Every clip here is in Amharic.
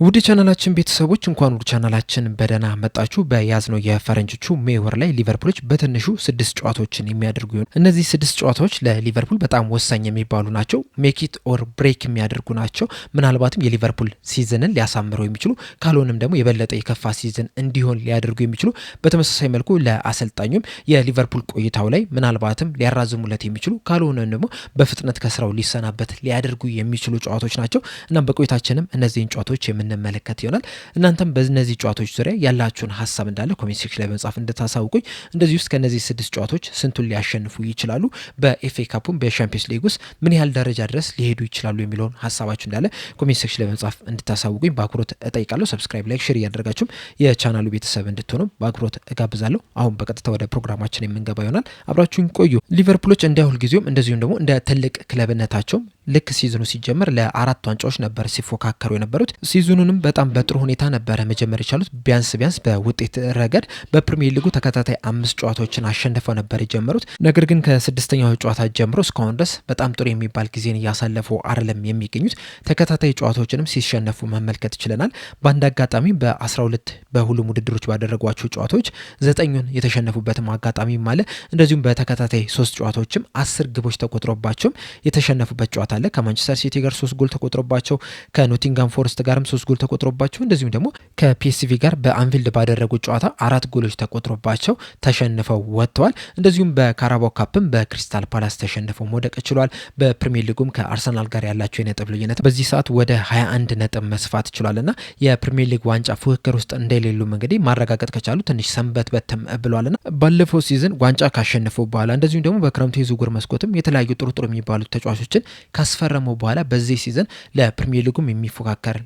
ውድ ቻናላችን ቤተሰቦች እንኳን ውድ ቻናላችን በደህና መጣችሁ። በያዝነው የፈረንጆቹ ሜይ ወር ላይ ሊቨርፑሎች በትንሹ 6 ጨዋታዎችን የሚያደርጉ ይሆን። እነዚህ 6 ጨዋታዎች ለሊቨርፑል በጣም ወሳኝ የሚባሉ ናቸው። ሜክ ኢት ኦር ብሬክ የሚያደርጉ ናቸው። ምናልባትም የሊቨርፑል ሲዝንን ሊያሳምረው የሚችሉ ካልሆነም ደግሞ የበለጠ የከፋ ሲዝን እንዲሆን ሊያደርጉ የሚችሉ በተመሳሳይ መልኩ ለአሰልጣኙም የሊቨርፑል ቆይታው ላይ ምናልባትም ሊያራዝሙለት የሚችሉ ካልሆነም ደግሞ በፍጥነት ከስራው ሊሰናበት ሊያደርጉ የሚችሉ ጨዋታዎች ናቸው። እናም በቆይታችንም እነዚህን ጨዋታዎች የምንመለከት ይሆናል። እናንተም በእነዚህ ጨዋታዎች ዙሪያ ያላችሁን ሀሳብ እንዳለ ኮሜንት ሴክሽን ላይ በመጻፍ እንድታሳውቁኝ። እንደዚህ ውስጥ ከነዚህ 6 ጨዋታዎች ስንቱን ሊያሸንፉ ይችላሉ፣ በኤፍኤ ካፑም በሻምፒዮንስ ሊግ ውስጥ ምን ያህል ደረጃ ድረስ ሊሄዱ ይችላሉ የሚለውን ሀሳባችሁ እንዳለ ኮሜንት ሴክሽን ላይ በመጻፍ እንድታሳውቁኝ በአክብሮት እጠይቃለሁ። ሰብስክራይብ፣ ላይክ፣ ሼር እያደረጋችሁም የቻናሉ ቤተሰብ እንድትሆኑ በአክብሮት እጋብዛለሁ። አሁን በቀጥታ ወደ ፕሮግራማችን የምንገባ ይሆናል። አብራችሁን ቆዩ። ሊቨርፑሎች እንደ ሁልጊዜውም እንደዚሁም ደግሞ እንደ ትልቅ ክለብነታቸውም ልክ ሲዝኑ ሲጀመር ለ4 ዋንጫዎች ነበር ሲፎካከሩ የነበሩት። ሲዝኑንም በጣም በጥሩ ሁኔታ ነበረ መጀመር የቻሉት። ቢያንስ በውጤት ረገድ በፕሪሚየር ሊጉ ተከታታይ 5 ጨዋታዎችን አሸንፈው ነበር የጀመሩት። ነገር ግን ከ6ኛው ጨዋታ ጀምሮ እስካሁን ድረስ በጣም ጥሩ የሚባል ጊዜን እያሳለፉ አይደለም የሚገኙት። ተከታታይ ጨዋታዎችንም ሲሸነፉ መመልከት ችለናል። በአንድ አጋጣሚ በ12 በሁሉም ውድድሮች ባደረጓቸው ጨዋታዎች 9ኙን የተሸነፉበትም አጋጣሚ አለ። እንደዚሁም በተከታታይ 3 ጨዋታዎችም 10 ግቦች ተቆጥሮባቸውም የተሸነፉበት ጨዋታ አለ። ከማንቸስተር ሲቲ ጋር 3 ጎል ተቆጥሮባቸው፣ ከኖቲንጋም ፎረስት ጋርም 3 ጎል ተቆጥሮባቸው፣ እንደዚሁም ደግሞ ከፒኤስቪ ጋር በአንፊልድ ባደረጉት ጨዋታ 4 ጎሎች ተቆጥሮባቸው ተሸንፈው ወጥተዋል። እንደዚሁም በካራባው ካፕም በክሪስታል ፓላስ ተሸንፈው መውደቅ ችሏል። በፕሪሚየር ሊጉም ከአርሰናል ጋር ያላቸው የነጥብ ልዩነት በዚህ ሰዓት ወደ 21 ነጥብ መስፋት ችሏልና የፕሪሚየር ሊግ ዋንጫ ፉክክር ውስጥ እንደሌሉም እንግዲህ ማረጋገጥ ከቻሉ ትንሽ ሰንበት በትም ብሏልና ባለፈው ሲዝን ዋንጫ ካሸነፈው በኋላ እንደዚሁም ደግሞ በክረምቱ የዝውውር መስኮትም የተለያዩ ጥሩ የሚባሉት ተጫዋቾችን ካስፈረመው በኋላ በዚህ ሲዝን ለፕሪሚየር ሊጉም የሚፎካከር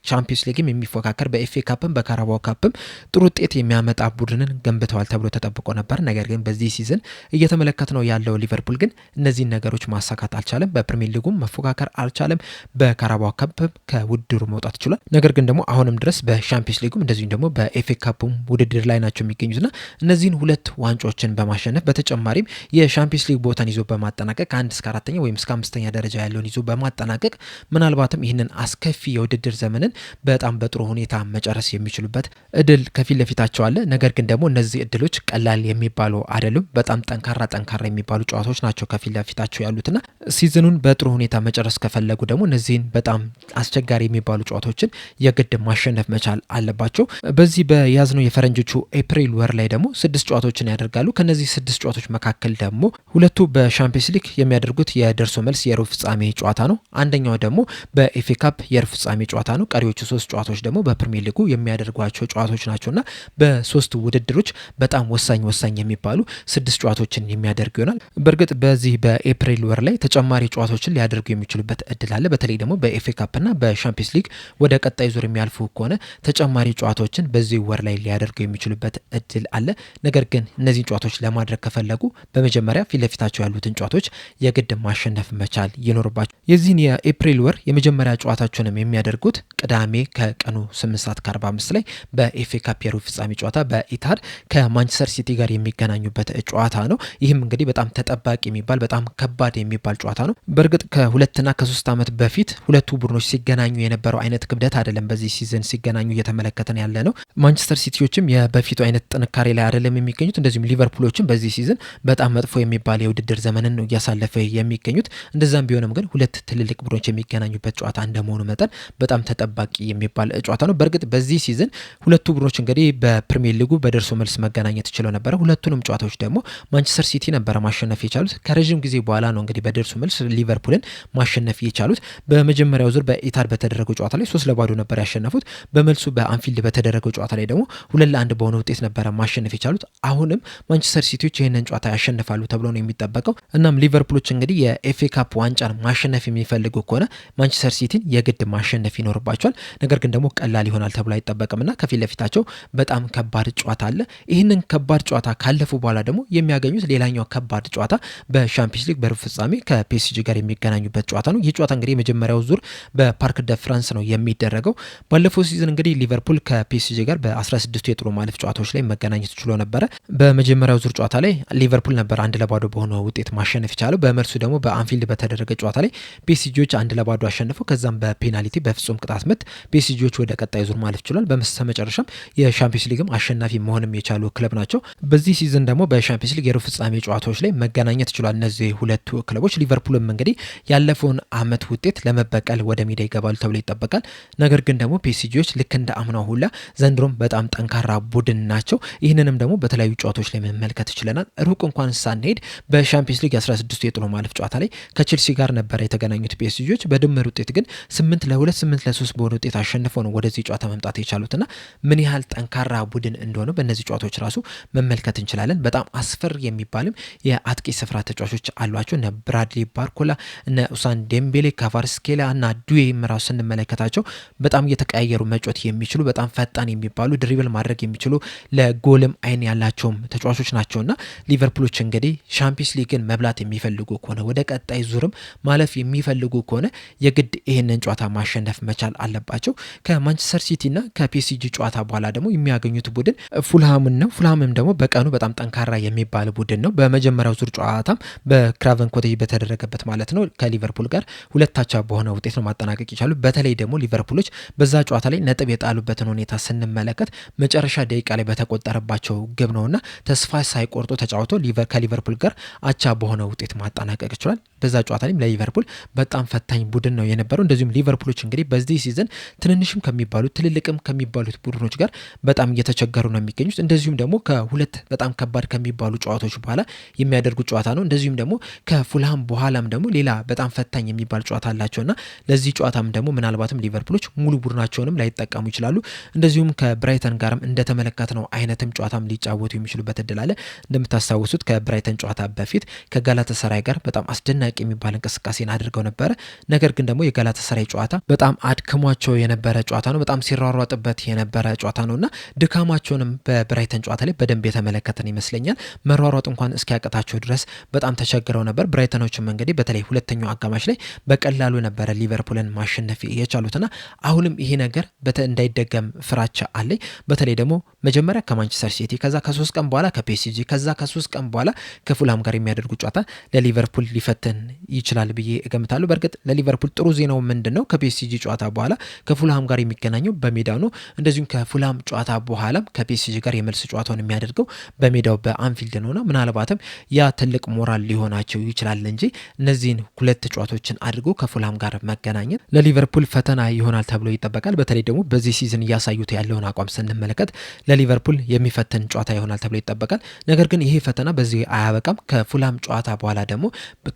ቻምፒዮንስ ሊግም የሚፎካከር በኤፍኤ ካፕም በካራባው ካፕም ጥሩ ውጤት የሚያመጣ ቡድንን ገንብተዋል ተብሎ ተጠብቆ ነበር። ነገር ግን በዚህ ሲዝን እየተመለከትነው ያለው ሊቨርፑል ግን እነዚህን ነገሮች ማሳካት አልቻለም። በፕሪሚየር ሊጉም መፎካከር አልቻለም። በካራባው ካፕም ከውድድሩ መውጣት ችሏል። ነገር ግን ደግሞ አሁንም ድረስ በቻምፒዮንስ ሊጉም እንደዚሁም ደግሞ በኤፍኤ ካፕም ውድድር ላይ ናቸው የሚገኙትና እነዚህን 2 ዋንጫዎችን በማሸነፍ በተጨማሪም የቻምፒዮንስ ሊግ ቦታን ይዞ በማጠናቀቅ ከ1 እስከ 4ኛ ወይም እስከ 5ኛ ደረጃ ያለውን ይዞ በማጠናቀቅ ምናልባትም ይህንን አስከፊ የውድድር ዘመንን በጣም በጥሩ ሁኔታ መጨረስ የሚችሉበት እድል ከፊት ለፊታቸው አለ። ነገር ግን ደግሞ እነዚህ እድሎች ቀላል የሚባሉ አይደሉም። በጣም ጠንካራ የሚባሉ ጨዋታዎች ናቸው ከፊት ለፊታቸው ያሉትና ሲዝኑን በጥሩ ሁኔታ መጨረስ ከፈለጉ ደግሞ እነዚህን በጣም አስቸጋሪ የሚባሉ ጨዋታዎችን የግድ ማሸነፍ መቻል አለባቸው። በዚህ በያዝነው የፈረንጆቹ ኤፕሪል ወር ላይ ደግሞ 6 ጨዋታዎችን ያደርጋሉ። ከነዚህ 6 ጨዋታዎች መካከል ደግሞ 2ቱ በሻምፒዮንስ ሊግ የሚያደርጉት የደርሶ መልስ የሩብ ፍጻሜ ጨዋታ ነው። አንደኛው ደግሞ በኤፍኤ ካፕ የሩብ ፍጻሜ ጨዋታ ነው። ቀሪዎቹ 3 ጨዋታዎች ደግሞ በፕሪሚየር ሊጉ የሚያደርጓቸው ጨዋታዎች ናቸውና በ3 ውድድሮች በጣም ወሳኝ የሚባሉ 6 ጨዋታዎችን የሚያደርጉ ይሆናል። በእርግጥ በዚህ በኤፕሪል ወር ላይ ተጨማሪ ጨዋታዎችን ሊያደርጉ የሚችሉበት እድል አለ። በተለይ ደግሞ በኤፍኤ ካፕና በሻምፒዮንስ ሊግ ወደ ቀጣይ ዙር የሚያልፉ ከሆነ ተጨማሪ ጨዋታዎችን በዚህ ወር ላይ ሊያደርጉ የሚችሉበት እድል አለ። ነገር ግን እነዚህን ጨዋታዎች ለማድረግ ከፈለጉ በመጀመሪያ ፊት ለፊታቸው ያሉትን ጨዋታዎች የግድ ማሸነፍ መቻል ይኖርባቸው። የዚህን የኤፕሪል ወር የመጀመሪያ ጨዋታቸውንም የሚያደርጉት ቅዳሜ ከቀኑ 8:45 ላይ በኤፍኤ ካፕ የሩብ ፍጻሜ ጨዋታ በኢታድ ከማንቸስተር ሲቲ ጋር የሚገናኙበት ጨዋታ ነው። ይህም እንግዲህ በጣም ተጠባቂ የሚባል በጣም ከባድ የሚባል ጨዋታ ነው። በእርግጥ ከ2 እና ከ3 ዓመት በፊት ሁለቱ ቡድኖች ሲገናኙ የነበረው አይነት ክብደት አይደለም በዚህ ሲዝን ሲገናኙ እየተመለከተን ያለ ነው። ማንቸስተር ሲቲዎችም የበፊቱ አይነት ጥንካሬ ላይ አይደለም የሚገኙት። እንደዚሁም ሊቨርፑሎችም በዚህ ሲዝን በጣም መጥፎ የሚባል የውድድር ዘመንን ነው እያሳለፈ የሚገኙት። እንደዛም ቢሆንም ግን 2 ትልልቅ ቡድኖች የሚገናኙበት ጨዋታ እንደመሆኑ መጠን በጣም ተጠባቂ የሚባል ጨዋታ ነው። በእርግጥ በዚህ ሲዝን 2ቱ ቡድኖች እንግዲህ በፕሪሚየር ሊጉ በደርሶ መልስ መገናኘት ችለው ነበረ። ሁለቱንም ጨዋታዎች ደግሞ ማንቸስተር ሲቲ ነበረ ማሸነፍ የቻሉት። ከረዥም ጊዜ በኋላ ነው እንግዲህ በደርሶ መልስ ሊቨርፑልን ማሸነፍ የቻሉት። በመጀመሪያው ዙር በኢታድ በተደረገው ጨዋታ ላይ 3-0 ነበር ያሸነፉት። በመልሱ በአንፊልድ በተደረገው ጨዋታ ላይ ደግሞ 2-1 በሆነ ውጤት ነበረ ማሸነፍ የቻሉት። አሁንም ማንቸስተር ሲቲዎች ይህንን ጨዋታ ያሸንፋሉ ተብሎ ነው የሚጠበቀው። እናም ሊቨርፑሎች እንግዲህ የኤፍኤ ካፕ ዋንጫን ማሸነፍ የሚፈልጉ ከሆነ ማንቸስተር ሲቲን የግድ ማሸነፍ ይኖርባቸዋል። ነገር ግን ደግሞ ቀላል ይሆናል ተብሎ አይጠበቅምና ከፊት ለፊታቸው በጣም ከባድ ጨዋታ አለ። ይህንን ከባድ ጨዋታ ካለፉ በኋላ ደግሞ የሚያገኙት ሌላኛው ከባድ ጨዋታ በሻምፒዮንስ ሊግ በሩብ ፍጻሜ ከፒኤስጂ ጋር የሚገናኙበት ጨዋታ ነው። ይህ ጨዋታ እንግዲህ የመጀመሪያው ዙር በፓርክ ደ ፍራንስ ነው የሚደረገው። ባለፈው ሲዝን እንግዲህ ሊቨርፑል ከፒኤስጂ ጋር በ16ቱ የጥሎ ማለፍ ጨዋታዎች ላይ መገናኘት ችሎ ነበረ። በመጀመሪያው ዙር ጨዋታ ላይ ሊቨርፑል ነበር 1-0 በሆነ ውጤት ማሸነፍ የቻለው። በመልሱ ደግሞ በአንፊልድ በተደረገ ጨዋታ ላይ ፒኤስጂዎች 1-0 አሸንፈው ከዛም በፔናልቲ በፍጹም ቅጣት ምት ምት ፒኤስጂዎች ወደ ቀጣይ ዙር ማለፍ ችሏል። በመጨረሻም የሻምፒዮንስ ሊግም አሸናፊ መሆንም የቻሉ ክለብ ናቸው። በዚህ ሲዝን ደግሞ በሻምፒዮንስ ሊግ የሩብ ፍጻሜ ጨዋታዎች ላይ መገናኘት ችሏል እነዚህ ሁለቱ ክለቦች። ሊቨርፑልም እንግዲህ ያለፈውን አመት ውጤት ለመበቀል ወደ ሜዳ ይገባሉ ተብሎ ይጠበቃል። ነገር ግን ደግሞ ፒኤስጂዎች ልክ እንደ አምናው ሁላ ዘንድሮም በጣም ጠንካራ ቡድን ናቸው። ይህንንም ደግሞ በተለያዩ ጨዋታዎች ላይ መመልከት ይችለናል። ሩቅ እንኳን ሳንሄድ በሻምፒዮንስ ሊግ 16ቱ የጥሎ ማለፍ ጨዋታ ላይ ከቼልሲ ጋር ነበረ የተገናኙት ፒኤስጂዎች በድምር ውጤት ግን 8-2 8-3 በሆነ ውጤት አሸንፈው ነው ወደዚህ ጨዋታ መምጣት የቻሉትና ምን ያህል ጠንካራ ቡድን እንደሆነ በእነዚህ ጨዋታዎች ራሱ መመልከት እንችላለን። በጣም አስፈሪ የሚባልም የአጥቂ ስፍራ ተጫዋቾች አሏቸው። እነ ብራድሊ ባርኮላ፣ እነ ኡሳን ዴምቤሌ፣ ካቫርስኬላ እና ዱዌ ራሱ ስንመለከታቸው በጣም እየተቀያየሩ መጫወት የሚችሉ በጣም ፈጣን የሚባሉ ድሪብል ማድረግ የሚችሉ ለጎልም አይን ያላቸውም ተጫዋቾች ናቸውና ሊቨርፑሎች እንግዲህ ሻምፒዮንስ ሊግን መብላት የሚፈልጉ ከሆነ ወደ ቀጣይ ዙርም ማለፍ የሚፈልጉ ከሆነ የግድ ይህንን ጨዋታ ማሸነፍ መቻል አለባቸው። ከማንቸስተር ሲቲ እና ከፒኤስጂ ጨዋታ በኋላ ደግሞ የሚያገኙት ቡድን ፉልሃምን ነው። ፉልሃምም ደግሞ በቀኑ በጣም ጠንካራ የሚባል ቡድን ነው። በመጀመሪያው ዙር ጨዋታም በክራቨን ኮቴጅ በተደረገበት ማለት ነው ከሊቨርፑል ጋር 2-2 በሆነ ውጤት ነው ማጠናቀቅ የቻሉ። በተለይ ደግሞ ሊቨርፑሎች በዛ ጨዋታ ላይ ነጥብ የጣሉበትን ሁኔታ ስንመለከት መጨረሻ ደቂቃ ላይ በተቆጠረባቸው ግብ ነውና ተስፋ ሳይቆርጡ ተጫውቶ ከሊቨርፑል ጋር አቻ በሆነ ውጤት ማጠናቀቅ ይችላል። በዛ ጨዋታ ላይም ለሊቨርፑል በጣም ፈታኝ ቡድን ነው የነበረው። እንደዚሁም ሊቨርፑሎች እንግዲህ በዚህ ሲዝን ትንንሽም ከሚባሉት ትልልቅም ከሚባሉት ቡድኖች ጋር በጣም እየተቸገሩ ነው የሚገኙት። እንደዚሁም ደግሞ ከሁለት በጣም ከባድ ከሚባሉ ጨዋታዎች በኋላ የሚያደርጉት ጨዋታ ነው። እንደዚሁም ደግሞ ከፉልሃም በኋላም ደግሞ ሌላ በጣም ፈታኝ የሚባል ጨዋታ አላቸውና ለዚህ ጨዋታም ደግሞ ምናልባትም ሊቨርፑሎች ሙሉ ቡድናቸውንም ላይጠቀሙ ይችላሉ። እንደዚሁም ከብራይተን ጋርም እንደተመለከትነው አይነትም ጨዋታም ሊጫወቱ የሚችሉበት እድል አለ። እንደምታስታውሱት ከብራይተን ጨዋታ በፊት ከጋላታሳራይ ጋር በጣም አስደናቂ የሚባል እንቅስቃሴን አድርገው ነበረ። ነገር ግን ደግሞ የጋላታሳራይ ጨዋታ በጣም አድክሟቸው የነበረ ጨዋታ ነው። በጣም ሲሯሯጥበት የነበረ ጨዋታ ነውና ድካማቸውንም በብራይተን ጨዋታ ላይ በደንብ የተመለከተን ይመስለኛል። መሯሯጥ እንኳን እስኪያቀታቸው ድረስ በጣም ተቸግረው ነበር። ብራይተኖችም እንግዲህ በተለይ ሁለተኛው አጋማሽ ላይ በቀላሉ ነበረ ሊቨርፑልን ማሸነፍ የቻሉትና አሁንም ይሄ ነገር እንዳይደገም ፍራቻ አለኝ። በተለይ ደግሞ መጀመሪያ ከማንቸስተር ሲቲ ከዛ ከ3 ቀን በኋላ ከፒኤስጂ ከዛ ከ3 ቀን በኋላ ከፉልሃም ጋር የሚያደርጉ ጨዋታ ለሊቨርፑል ሊፈትን ይችላል ብዬ እገምታለሁ። በእርግጥ ለሊቨርፑል ጥሩ ዜናው ምንድነው? ከፒኤስጂ ጨዋታ በኋላ ከፉልሃም ጋር የሚገናኘው በሜዳው ነው። እንደዚሁም ከፉልሃም ጨዋታ በኋላም ከፒኤስጂ ጋር የመልስ ጨዋታውን የሚያደርገው በሜዳው በአንፊልድ ነውና ምናልባትም ያ ትልቅ ሞራል ሊሆናቸው ይችላል እንጂ እነዚህን ሁለት ጨዋታዎችን አድርጎ ከፉልሃም ጋር መገናኘት ለሊቨርፑል ፈተና ይሆናል ተብሎ ይጠበቃል። በተለይ ደግሞ በዚህ ሲዝን እያሳዩት ያለውን አቋም ስንመለከት ለሊቨርፑል የሚፈተን ጨዋታ ይሆናል ተብሎ ይጠበቃል። ነገር ግን ይሄ ፈተና በዚህ አያበቃም። ከፉልሃም ጨዋታ በኋላ ደግሞ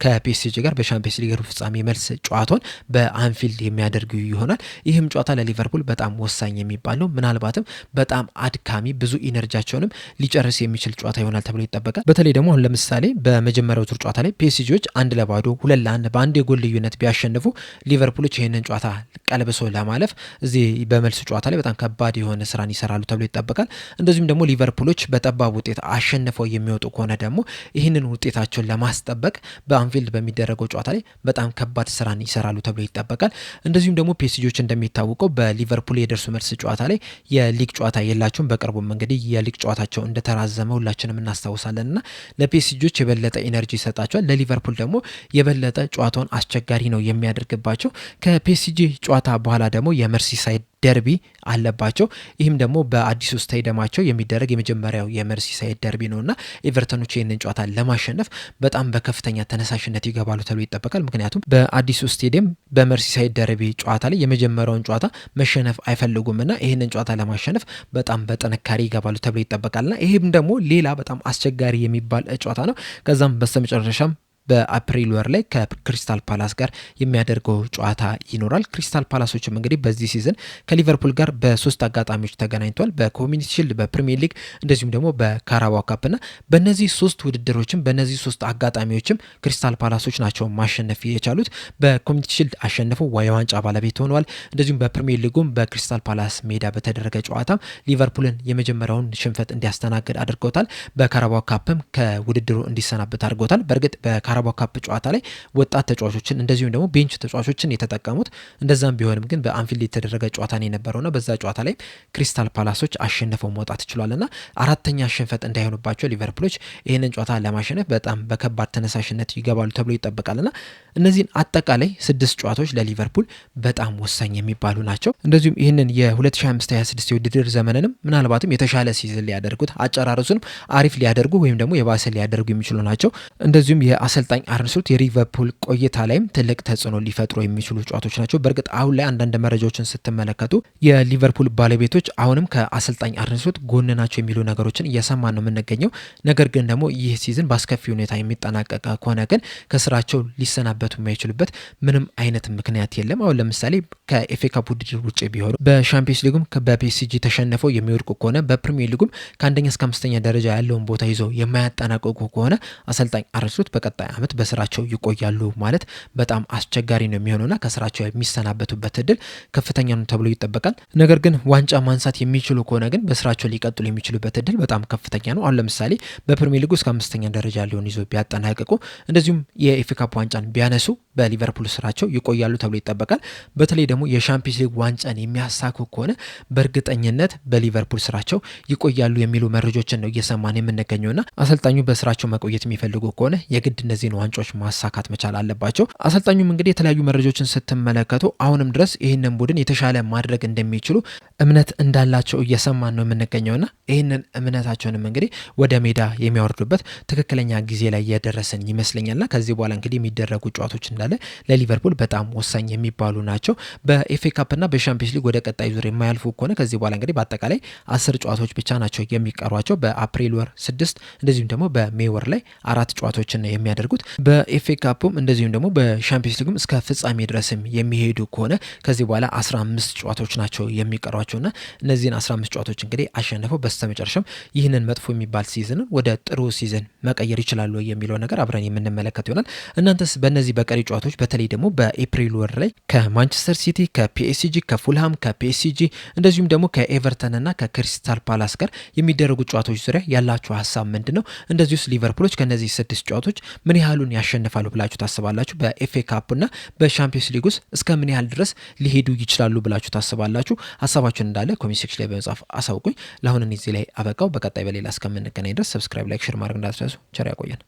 ከፒኤስጂ ጋር በሻምፒዮንስ ሊግ ሩብ ፍጻሜ መልስ ጨዋታውን በአንፊልድ የሚያደርጉ ይሆናል። ይህም ጨዋታ ለሊቨርፑል በጣም ወሳኝ የሚባል ነው። ምናልባትም በጣም አድካሚ ብዙ ኢነርጂያቸውንም ሊጨርስ የሚችል ጨዋታ ይሆናል ተብሎ ይጠበቃል። በተለይ ደግሞ አሁን ለምሳሌ በመጀመሪያው ዙር ጨዋታ ላይ ፒኤስጂዎች 1-2 2-1 በአንድ የጎል ልዩነት ቢያሸንፉ ሊቨርፑሎች ይህንን ጨዋታ ቀልብሶ ለማለፍ እዚህ በመልስ ጨዋታ ላይ በጣም ከባድ የሆነ ስራን ይሰራሉ ተብሎ ይጠበቃል። እንደዚሁም ደግሞ ሊቨርፑሎች በጠባብ ውጤት አሸንፈው የሚወጡ ከሆነ ደግሞ ይህንን ውጤታቸውን ለማስጠበቅ በአንፊልድ በሚደረገው ጨዋታ ላይ በጣም ከባድ ስራን ይሰራሉ ተብሎ ይጠበቃል። እንደዚሁም ደግሞ ፒኤስጂዎች እንደሚታወቀው በሊቨርፑል የደርሱ መልስ ጨዋታ ላይ የሊግ ጨዋታ የላቸውም። በቅርቡም እንግዲህ የሊግ ጨዋታቸው እንደተራዘመ ሁላችንም እናስታውሳለንና ለፒኤስጂዎች የበለጠ ኢነርጂ ይሰጣቸዋል። ለሊቨርፑል ደግሞ የበለጠ ጨዋታውን አስቸጋሪ ነው የሚያደርግባቸው። ከፒኤስጂ ጨዋታ በኋላ ደግሞ የመርሲሳይድ ደርቢ አለባቸው። ይህም ደግሞ በአዲሱ ስታዲየማቸው የሚደረግ የመጀመሪያው የመርሲሳይድ ደርቢ ነውና ኤቨርተኖች ይህንን ጨዋታ ለማሸነፍ በጣም በከፍተኛ ተነሳሽነት ይገባሉ ተብሎ ይጠበቃል። ምክንያቱም በአዲሱ ስታዲየም በመርሲሳይድ ደርቢ ጨዋታ ላይ የመጀመሪያውን ጨዋታ መሸነፍ አይፈልጉምና ይህንን ጨዋታ ለማሸነፍ በጣም በጥንካሬ ይገባሉ ተብሎ ይጠበቃልና ይህም ደግሞ ሌላ በጣም አስቸጋሪ የሚባል ጨዋታ ነው። ከዛም በስተመጨረሻም በአፕሪል ወር ላይ ከክሪስታል ፓላስ ጋር የሚያደርገው ጨዋታ ይኖራል። ክሪስታል ፓላሶችም እንግዲህ በዚህ ሲዝን ከሊቨርፑል ጋር በ3 አጋጣሚዎች ተገናኝተዋል። በኮሚኒቲ ሺልድ፣ በፕሪሚየር ሊግ እንደዚሁም ደግሞ በካራባኦ ካፕና በእነዚህ 3 ውድድሮችም በእነዚህ 3 አጋጣሚዎችም ክሪስታል ፓላሶች ናቸው ማሸነፍ የቻሉት። በኮሚኒቲ ሺልድ አሸንፈው የዋንጫ ባለቤት ሆነዋል። እንደዚሁም በፕሪሚየር ሊጉም በክሪስታል ፓላስ ሜዳ በተደረገ ጨዋታ ሊቨርፑልን የመጀመሪያውን ሽንፈት እንዲያስተናግድ አድርገውታል። በካራባኦ ካፕም ከውድድሩ እንዲሰናበት አድርገውታል። በእርግጥ በካራባኦ ካፕ ጨዋታ ላይ ወጣት ተጫዋቾችን እንደዚሁም ደግሞ ቤንች ተጫዋቾችን የተጠቀሙት። እንደዛም ቢሆንም ግን በአንፊልድ የተደረገ ጨዋታ ነው የነበረውና በዛ ጨዋታ ላይ ክሪስታል ፓላሶች አሸንፈው መውጣት ችሏልና አራተኛ ሽንፈት እንዳይሆንባቸው ሊቨርፑሎች ይህንን ጨዋታ ለማሸነፍ በጣም በከባድ ተነሳሽነት ይገባሉ ተብሎ ይጠበቃልና እነዚህን አጠቃላይ 6 ጨዋታዎች ለሊቨርፑል በጣም ወሳኝ የሚባሉ ናቸው። እንደዚሁም ይህንን የ2025/26 የውድድር ዘመንንም ምናልባትም የተሻለ ሲዝን ሊያደርጉት አጨራረሱንም አሪፍ ሊያደርጉ ወይም ደግሞ የባሰ ሊያደርጉ የሚችሉ ናቸው። እንደዚሁም የአሰልጣኝ አርነ ስሎት የሊቨርፑል ቆይታ ላይም ትልቅ ተጽዕኖ ሊፈጥሩ የሚችሉ ጨዋታዎች ናቸው። በእርግጥ አሁን ላይ አንዳንድ መረጃዎችን ስትመለከቱ የሊቨርፑል ባለቤቶች አሁንም ከአሰልጣኝ አርነ ስሎት ጎን ናቸው የሚሉ ነገሮችን እየሰማን ነው የምንገኘው። ነገር ግን ደግሞ ይህ ሲዝን በአስከፊ ሁኔታ የሚጠናቀቅ ከሆነ ግን ከስራቸው ሊሰናበቱ የማይችሉበት ምንም አይነት ምክንያት የለም። አሁን ለምሳሌ ከኤፍኤ ካፕ ውድድር ውጭ ቢሆኑ በሻምፒዮንስ ሊጉም በፒኤስጂ ተሸንፈው የሚወድቁ ከሆነ በፕሪሚየር ሊጉም ከአንደኛ እስከ አምስተኛ ደረጃ ያለውን ቦታ ይዘው የማያጠናቀቁ ከሆነ አሰልጣኝ አርነ ስሎት በቀጣይ ዓመት በስራቸው ይቆያሉ ማለት በጣም አስቸጋሪ ነው የሚሆነውና ከስራቸው የሚሰናበቱበት እድል ከፍተኛ ነው ተብሎ ይጠበቃል። ነገር ግን ዋንጫ ማንሳት የሚችሉ ከሆነ ግን በስራቸው ሊቀጥሉ የሚችሉበት እድል በጣም ከፍተኛ ነው። አሁን ለምሳሌ በፕሪሚየር ሊጉ እስከ አምስተኛ ደረጃ ሊሆን ይዞ ቢያጠናቅቁ እንደዚሁም የኤፍኤ ካፕ ዋንጫን ቢያነሱ በሊቨርፑል ስራቸው ይቆያሉ ተብሎ ይጠበቃል። በተለይ ደግሞ የሻምፒዮንስ ሊግ ዋንጫን የሚያሳኩ ከሆነ በእርግጠኝነት በሊቨርፑል ስራቸው ይቆያሉ የሚሉ መረጃዎችን ነው እየሰማን የምንገኘውና አሰልጣኙ በስራቸው መቆየት የሚፈልጉ ከሆነ የግድ እነዚህን ዋንጫዎች ማሳካት መቻል አለባቸው። አሰልጣኙም እንግዲህ የተለያዩ መረጃዎችን ስትመለከቱ አሁንም ድረስ ይህንን ቡድን የተሻለ ማድረግ እንደሚችሉ እምነት እንዳላቸው እየሰማን ነው የምንገኘውና ይህንን እምነታቸውንም እንግዲህ ወደ ሜዳ የሚያወርዱበት ትክክለኛ ጊዜ ላይ የደረሰን ይመስለኛልና ከዚህ በኋላ እንግዲህ የሚደረጉ ጨዋታዎች እንዳለ ለሊቨርፑል በጣም ወሳኝ የሚባሉ ናቸው። በኤፍኤ ካፕና በሻምፒዮንስ ሊግ ወደ ቀጣይ ዙር የማያልፉ ከሆነ ከዚህ በኋላ እንግዲህ በአጠቃላይ 10 ጨዋታዎች ብቻ ናቸው የሚቀሯቸው። በአፕሪል ወር 6 እንደዚሁም ደግሞ በሜይ ወር ላይ 4 ጨዋታዎችን ነው የሚያደርጉት። በኤፍኤ ካፕም እንደዚሁም ደግሞ በሻምፒዮንስ ሊግም እስከ ፍጻሜ ድረስም የሚሄዱ ከሆነ ከዚህ በኋላ 15 ጨዋታዎች ናቸው የሚቀሯቸውና እነዚህን 15 ጨዋታዎች እንግዲህ አሸንፈው በስተመጨረሻም ይህንን መጥፎ የሚባል ሲዝንን ወደ ጥሩ ሲዝን መቀየር ይችላሉ የሚለው ነገር አብረን የምንመለከት ይሆናል። እናንተስ በእነዚህ በቀሪ ጨዋታዎች በተለይ ደግሞ በኤፕሪል ወር ላይ ከማንቸስተር ሲቲ፣ ከፒኤስጂ፣ ከፉልሃም፣ ከፒኤስጂ እንደዚሁም ደግሞ ከኤቨርተን እና ከክሪስታል ፓላስ ጋር የሚደረጉ ጨዋታዎች ዙሪያ ያላችሁ ሀሳብ ምንድን ነው? እንደዚሁስ ሊቨርፑሎች ከነዚህ 6 ጨዋታዎች ምን ያህሉን ያሸንፋሉ ብላችሁ ታስባላችሁ? በኤፍኤ ካፕ እና በሻምፒዮንስ ሊግ ውስጥ እስከ ምን ያህል ድረስ ሊሄዱ ይችላሉ ብላችሁ ታስባላችሁ? ሀሳባችሁን እንዳለ ኮሜንት ሴክሽን ላይ በመጻፍ አሳውቁኝ። ለአሁን እዚህ ላይ አበቃው። በቀጣይ በሌላ እስከምንገናኝ ድረስ ሰብስክራይብ፣ ላይክ፣ ሼር ማድረግ እንዳትረሱ። ቸር ያቆየን።